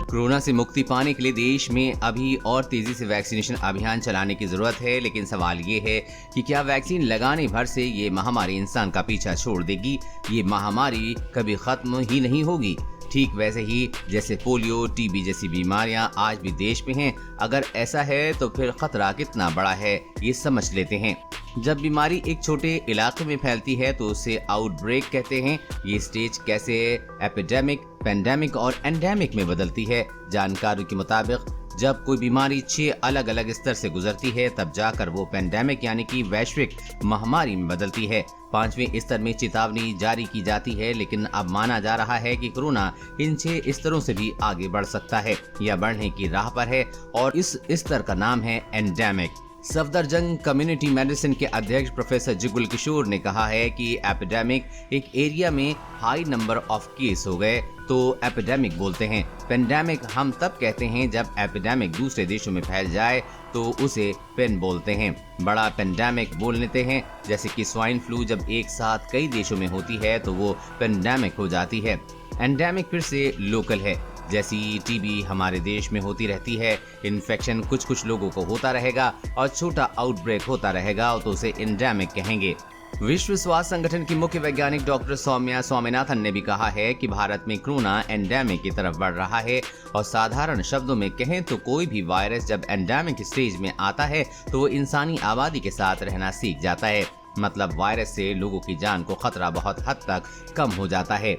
Corona से मुक्ति पाने के लिए देश में अभी और तेजी से वैक्सीनेशन अभियान चलाने की जरूरत है, लेकिन सवाल ये है कि क्या वैक्सीन लगाने भर से ये महामारी इंसान का पीछा छोड़ देगी? ये महामारी कभी खत्म ही नहीं होगी। ठीक वैसे ही जैसे पोलियो, टीबी जैसी बीमारियां आज भी देश में हैं। अगर ऐसा है तो फिर खतरा कितना बड़ा है, ये समझ लेते हैं। जब बीमारी एक छोटे इलाके में फैलती है तो उसे आउटब्रेक कहते हैं। ये स्टेज कैसे एपिडेमिक, पेंडेमिक और एंडेमिक में बदलती है। जानकारों के मुताबिक जब कोई बीमारी 6 अलग अलग स्तर से गुजरती है तब जाकर वो पेंडेमिक यानी कि वैश्विक महामारी में बदलती है। 5वें स्तर में चेतावनी जारी की जाती है, लेकिन अब माना जा रहा है कि कोरोना इन 6 स्तरों से भी आगे बढ़ सकता है या बढ़ने की राह पर है, और इस स्तर का नाम है एंडेमिक। सफदरजंग कम्युनिटी मेडिसिन के अध्यक्ष प्रोफेसर जिगुल किशोर ने कहा है कि एपिडेमिक एक एरिया में हाई नंबर ऑफ केस हो गए तो एपिडेमिक बोलते हैं। पेंडेमिक हम तब कहते हैं जब एपिडेमिक दूसरे देशों में फैल जाए तो उसे पेन बोलते हैं। बड़ा पेंडेमिक बोल लेते हैं, जैसे कि स्वाइन फ्लू जब एक साथ कई देशों में होती है तो वो पेंडेमिक हो जाती है। एंडेमिक फिर से लोकल है, जैसी टीबी हमारे देश में होती रहती है। इन्फेक्शन कुछ लोगों को होता रहेगा और छोटा आउटब्रेक होता रहेगा तो उसे एंडेमिक कहेंगे। विश्व स्वास्थ्य संगठन की मुख्य वैज्ञानिक डॉक्टर सौम्या स्वामीनाथन ने भी कहा है कि भारत में कोरोना एंडेमिक की तरफ बढ़ रहा है, और साधारण शब्दों में कहें तो कोई भी वायरस जब एंडेमिक स्टेज में आता है तो वो इंसानी आबादी के साथ रहना सीख जाता है। मतलब वायरस से लोगों की जान को खतरा बहुत हद तक कम हो जाता है।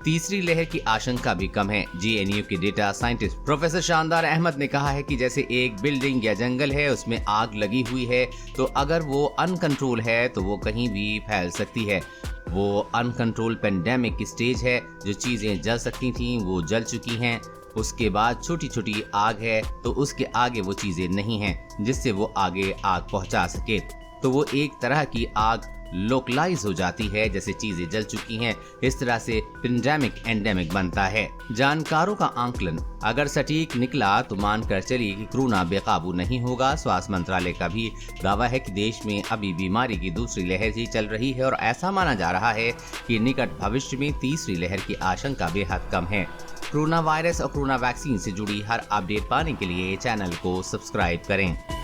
तीसरी लहर की आशंका भी कम है। GNU के डेटा साइंटिस्ट प्रोफेसर शानदार अहमद ने कहा है कि जैसे एक बिल्डिंग या जंगल है, उसमें आग लगी हुई है, तो अगर वो अनकंट्रोल है तो वो कहीं भी फैल सकती है। वो अनकंट्रोल पेंडेमिक की स्टेज है। जो चीजें जल सकती थीं वो जल चुकी हैं। उसके बाद छोटी छोटी आग है, तो उसके आगे वो चीजें नहीं हैं जिससे वो आगे आग पहुंचा सके। तो वो एक तरह की आग लोकलाइज हो जाती है, जैसे चीजें जल चुकी हैं। इस तरह से पेंडेमिक एंडेमिक बनता है। जानकारों का आंकलन अगर सटीक निकला तो मानकर चलिए कि कोरोना बेकाबू नहीं होगा। स्वास्थ्य मंत्रालय का भी दावा है कि देश में अभी बीमारी की दूसरी लहर ही चल रही है, और ऐसा माना जा रहा है कि निकट भविष्य में तीसरी लहर की आशंका बेहद कम है। कोरोना वायरस और कोरोना वैक्सीन से जुड़ी हर अपडेट पाने के लिए चैनल को सब्सक्राइब करें।